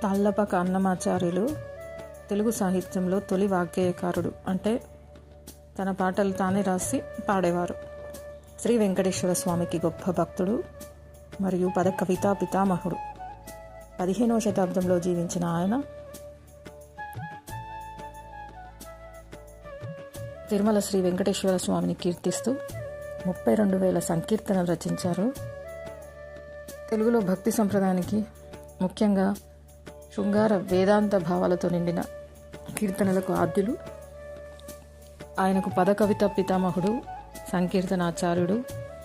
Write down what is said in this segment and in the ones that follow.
తాళ్లపాక అన్నమాచార్యులు తెలుగు సాహిత్యంలో తొలి వాగ్గేయకారుడు. అంటే తన పాటలు తానే రాసి పాడేవారు. శ్రీ వెంకటేశ్వర స్వామికి గొప్ప భక్తుడు మరియు పద కవితా పితామహుడు. 15వ శతాబ్దంలో జీవించిన ఆయన తిరుమల శ్రీ వెంకటేశ్వర స్వామిని కీర్తిస్తూ 32,000 సంకీర్తనలు రచించారు. తెలుగులో భక్తి సంప్రదాయానికి ముఖ్యంగా శృంగార వేదాంత భావాలతో నిండిన కీర్తనలకు ఆద్యులు. ఆయనకు పద కవిత పితామహుడు, సంకీర్తనాచార్యుడు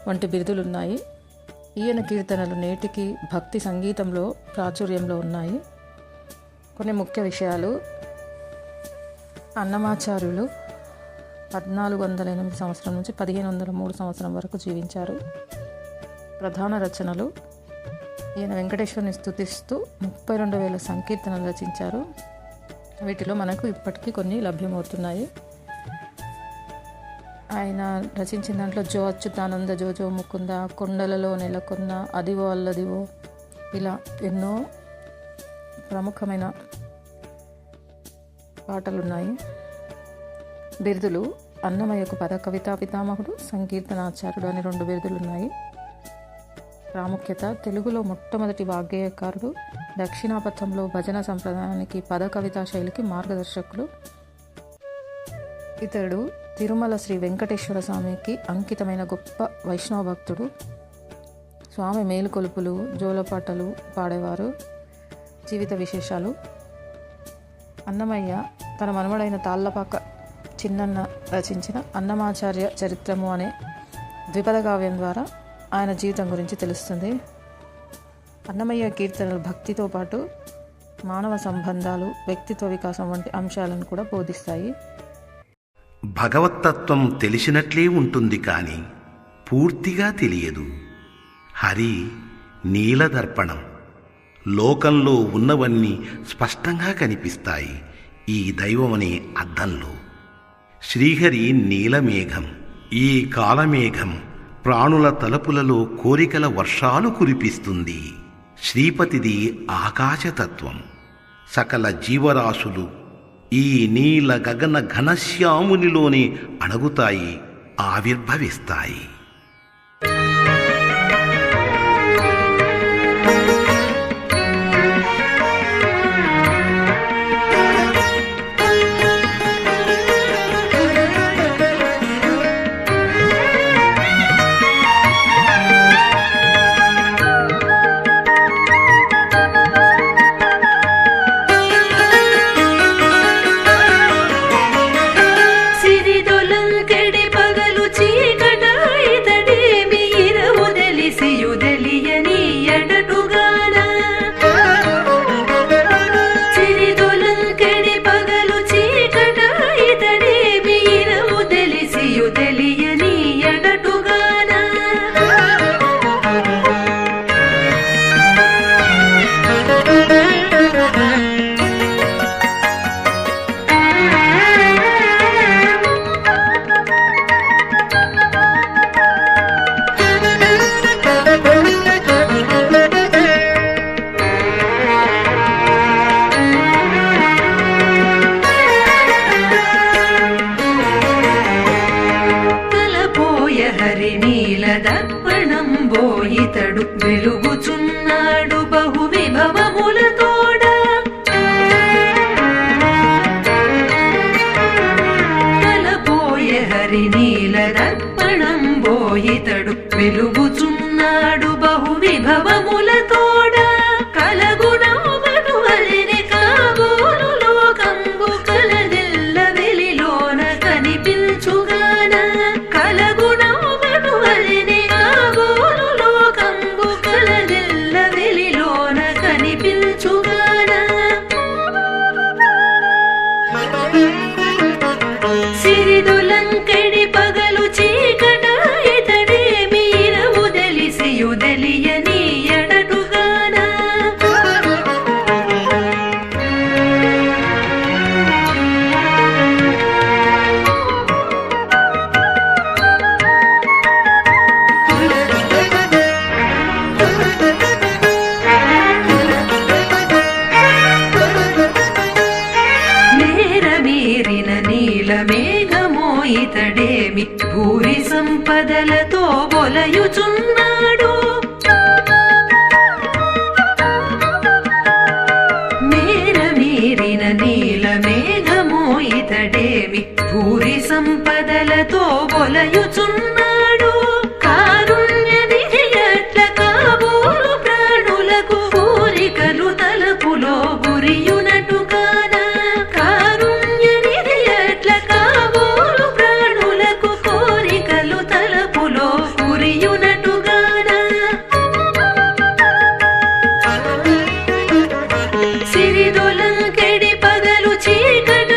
వంటి బిరుదులున్నాయి. ఈయన కీర్తనలు నేటికి భక్తి సంగీతంలో ప్రాచుర్యంలో ఉన్నాయి. కొన్ని ముఖ్య విషయాలు: అన్నమాచార్యులు 1408 సంవత్సరం నుంచి 1503 సంవత్సరం వరకు జీవించారు. ప్రధాన రచనలు: ఈయన వెంకటేశ్వరుని స్తుతిస్తూ 32,000 సంకీర్తనలు రచించారు. వీటిలో మనకు ఇప్పటికీ కొన్ని లభ్యమవుతున్నాయి. ఆయన రచించిన దాంట్లో జో అచ్యుతానంద, జో ముకుంద, కొండలలో నెలకొన్న, అదివో అల్లదివో, ఇలా ఎన్నో ప్రముఖమైన పాటలున్నాయి. బిరుదులు: అన్నమయ్యకు పద కవితా పితామహుడు, సంకీర్తనాచార్యుడు అని 2 బిరుదులున్నాయి. ప్రాముఖ్యత: తెలుగులో మొట్టమొదటి వాగ్గేయకారుడు, దక్షిణాపథంలో భజన సంప్రదాయానికి, పద కవితా శైలికి మార్గదర్శకులు. ఇతడు తిరుమల శ్రీ వెంకటేశ్వర స్వామికి అంకితమైన గొప్ప వైష్ణవ భక్తుడు. స్వామి మేలుకొలుపులు, జోలపాటలు పాడేవారు. జీవిత విశేషాలు: అన్నమయ్య తన మనుమడైన తాళ్లపాక చిన్నన్న రచించిన అన్నమాచార్య చరిత్రము అనే ద్విపద కావ్యం ద్వారా ఆయన జీవితం గురించి తెలుస్తుంది. అన్నమయ్య కీర్తనలు భక్తితో పాటు మానవ సంబంధాలు, వ్యక్తిత్వ వికాసం వంటి అంశాలను కూడా బోధిస్తాయి. భగవత్తత్వం తెలిసినట్లే ఉంటుంది కానీ పూర్తిగా తెలియదు. హరి నీలదర్పణం. లోకంలో ఉన్నవన్నీ స్పష్టంగా కనిపిస్తాయి ఈ దైవమనే అద్దంలో. శ్రీహరి నీలమేఘం. ఈ కాలమేఘం ప్రాణుల తలపులలో కోరికల వర్షాలు కురిపిస్తుంది. శ్రీపతిది ఆకాశతత్వం. సకల జీవరాశులు ఈ నీల గగన ఘనశ్యామునిలోనే అణగుతాయి, ఆవిర్భవిస్తాయి. దర్పణం బోయితడు వెలుగుచున్నాడు బహు విభవములతోడ. కలపోయే హరి నీల దర్పణం బోయితడు వెలుగుచున్నాడు బహు విభవములతోడ. కలగుణమును వలిని కాబోలు లోకంబు కలదిల్ల వెలిలోన కనిపించుగాన. సిరిదులంకెడి పగలు చీకట ఇతడే మీరవు బొలయుచున్నాడు. మేరమీరిన నీల మేఘమో ఇతడేమి భూరి సంపదలతో బొలయుచున్నాడు. కారుణ్య నిధి అట్ల కాబోలు ప్రాణులకు కోరికలు తలపులో గురియునటుగాన. కారుణ్య నిధి అట్ల కాబోలు ప్రాణులకు కోరికలు తలపులో గురియునటుగాన. సిరిదొలంకెడి పగలు చీకట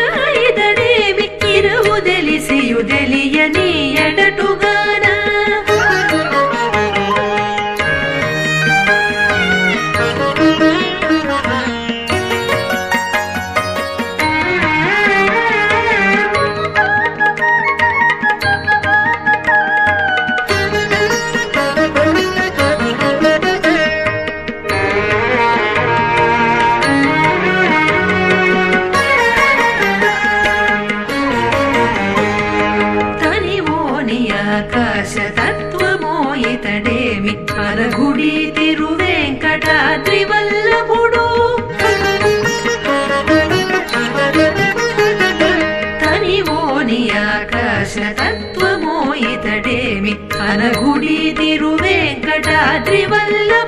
ఇతడేమి ఇరువు తెలిసియు తెలియని ఎడటుగాన. ఆకాశ తత్వమో ఇతడేమి అనగుడి తిరువెంకటాద్రి వల్లభుడు. తనివోని ఆకాశ తత్వమో ఇతడేమి అనగుడి తిరువెంకటాద్రి వల్లభుడు.